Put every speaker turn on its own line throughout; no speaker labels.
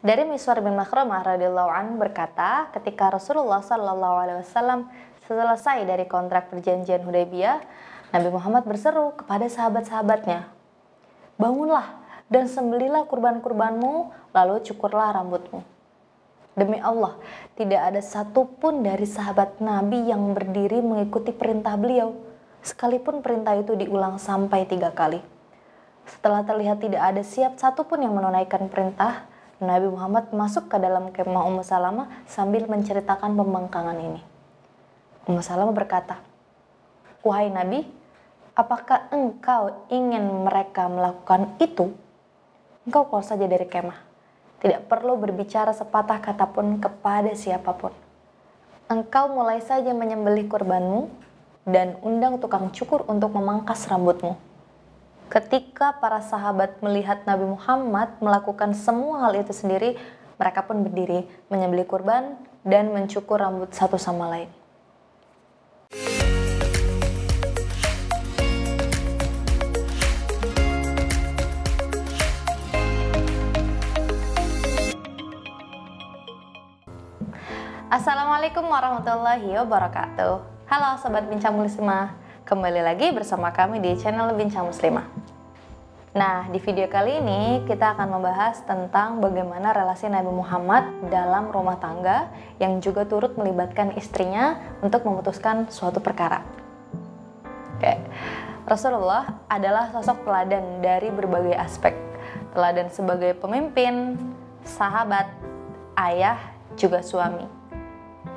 Dari Miswar bin Makhramah radhiyallahu an berkata, ketika Rasulullah sallallahu alaihi wasallam selesai dari kontrak perjanjian Hudaybiyah, Nabi Muhammad berseru kepada sahabat-sahabatnya, "Bangunlah dan sembelilah kurban-kurbanmu, lalu cukurlah rambutmu." Demi Allah, tidak ada satupun dari sahabat Nabi yang berdiri mengikuti perintah beliau, sekalipun perintah itu diulang sampai 3 kali. Setelah terlihat tidak ada satupun yang menunaikan perintah, Nabi Muhammad masuk ke dalam kemah Ummu Salamah sambil menceritakan pembangkangan ini. Ummu Salamah berkata, "Wahai Nabi, apakah engkau ingin mereka melakukan itu? Engkau keluar saja dari kemah. Tidak perlu berbicara sepatah kata pun kepada siapapun. Engkau mulai saja menyembelih kurbanmu dan undang tukang cukur untuk memangkas rambutmu." Ketika para sahabat melihat Nabi Muhammad melakukan semua hal itu sendiri, mereka pun berdiri menyembelih kurban dan mencukur rambut satu sama lain. Assalamualaikum warahmatullahi wabarakatuh. Halo Sobat Bincang Muslimah, kembali lagi bersama kami di channel Bincang Muslimah. Nah, di video kali ini kita akan membahas tentang bagaimana relasi Nabi Muhammad dalam rumah tangga yang juga turut melibatkan istrinya untuk memutuskan suatu perkara. Oke, Rasulullah adalah sosok teladan dari berbagai aspek. Teladan sebagai pemimpin, sahabat, ayah, juga suami.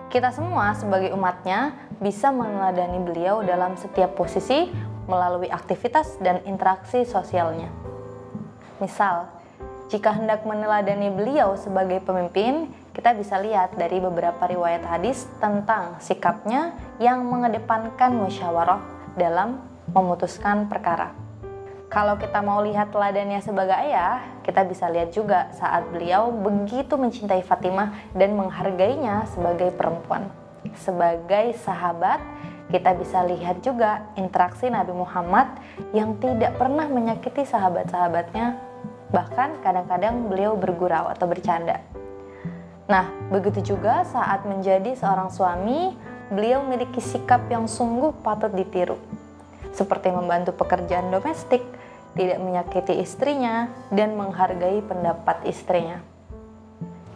Kita semua sebagai umatnya bisa meneladani beliau dalam setiap posisi melalui aktivitas dan interaksi sosialnya. Misal, jika hendak meneladani beliau sebagai pemimpin, kita bisa lihat dari beberapa riwayat hadis tentang sikapnya yang mengedepankan musyawarah dalam memutuskan perkara. Kalau kita mau lihat teladannya sebagai ayah, kita bisa lihat juga saat beliau begitu mencintai Fatimah dan menghargainya sebagai perempuan. Sebagai sahabat, kita bisa lihat juga interaksi Nabi Muhammad yang tidak pernah menyakiti sahabat-sahabatnya, bahkan kadang-kadang beliau bergurau atau bercanda. Nah, begitu juga saat menjadi seorang suami, beliau memiliki sikap yang sungguh patut ditiru, seperti membantu pekerjaan domestik, tidak menyakiti istrinya, dan menghargai pendapat istrinya.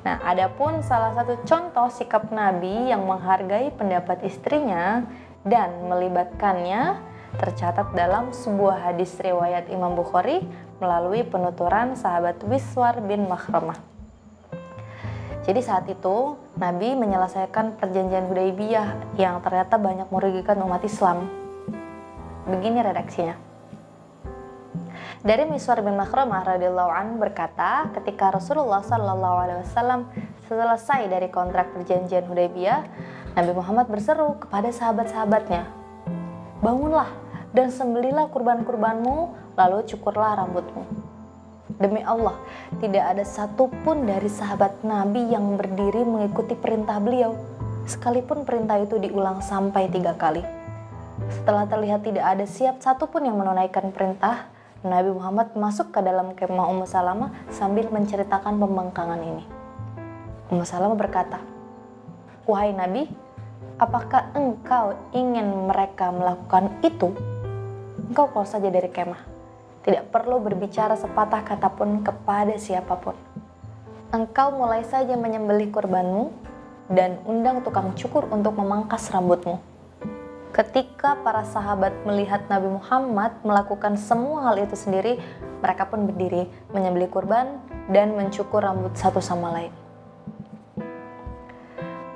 Nah, adapun salah satu contoh sikap Nabi yang menghargai pendapat istrinya dan melibatkannya tercatat dalam sebuah hadis riwayat Imam Bukhari melalui penuturan sahabat Miswar bin Makhramah. Jadi saat itu Nabi menyelesaikan perjanjian Hudaybiyah yang ternyata banyak merugikan umat Islam. Begini redaksinya. Dari Miswar bin Makhramah radhiyallahu an berkata, ketika Rasulullah sallallahu alaihi wasallam selesai dari kontrak perjanjian Hudaybiyah, Nabi Muhammad berseru kepada sahabat-sahabatnya, "Bangunlah dan sembelilah kurban-kurbanmu, lalu cukurlah rambutmu." Demi Allah, tidak ada satupun dari sahabat Nabi yang berdiri mengikuti perintah beliau, sekalipun perintah itu diulang sampai 3 kali. Setelah terlihat tidak ada satupun yang menunaikan perintah, Nabi Muhammad masuk ke dalam kemah Ummu Salamah sambil menceritakan pembangkangan ini. Ummu Salamah berkata, "Wahai Nabi, apakah engkau ingin mereka melakukan itu? Engkau keluar saja dari kemah. Tidak perlu berbicara sepatah kata pun kepada siapapun. Engkau mulai saja menyembelih kurbanmu dan undang tukang cukur untuk memangkas rambutmu." Ketika para sahabat melihat Nabi Muhammad melakukan semua hal itu sendiri, mereka pun berdiri menyembelih kurban dan mencukur rambut satu sama lain.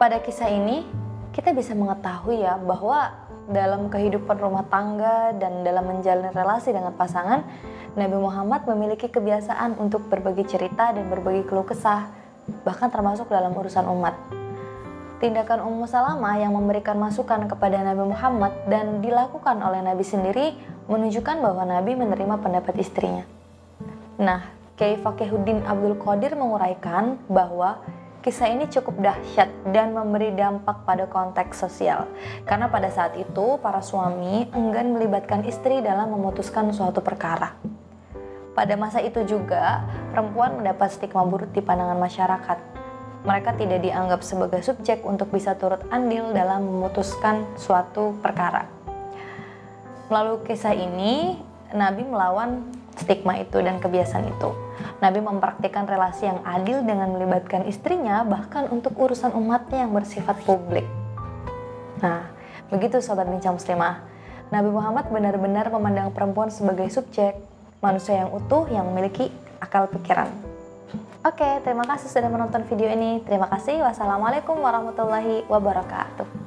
Pada kisah ini, kita bisa mengetahui ya bahwa dalam kehidupan rumah tangga dan dalam menjalin relasi dengan pasangan, Nabi Muhammad memiliki kebiasaan untuk berbagi cerita dan berbagi keluh kesah, bahkan termasuk dalam urusan umat. Tindakan Ummu Salamah yang memberikan masukan kepada Nabi Muhammad dan dilakukan oleh Nabi sendiri menunjukkan bahwa Nabi menerima pendapat istrinya. Nah, Kiai Fakihuddin Abdul Qadir menguraikan bahwa kisah ini cukup dahsyat dan memberi dampak pada konteks sosial. Karena pada saat itu para suami enggan melibatkan istri dalam memutuskan suatu perkara. Pada masa itu juga, perempuan mendapat stigma buruk di pandangan masyarakat. Mereka tidak dianggap sebagai subjek untuk bisa turut andil dalam memutuskan suatu perkara. Melalui kisah ini, Nabi melawan stigma itu dan kebiasaan itu. Nabi mempraktikkan relasi yang adil dengan melibatkan istrinya, bahkan untuk urusan umatnya yang bersifat publik. Nah, begitu Sobat Bincang Muslimah. Nabi Muhammad benar-benar memandang perempuan sebagai subjek, manusia yang utuh yang memiliki akal pikiran. Oke, terima kasih sudah menonton video ini. Terima kasih. Wassalamualaikum warahmatullahi wabarakatuh.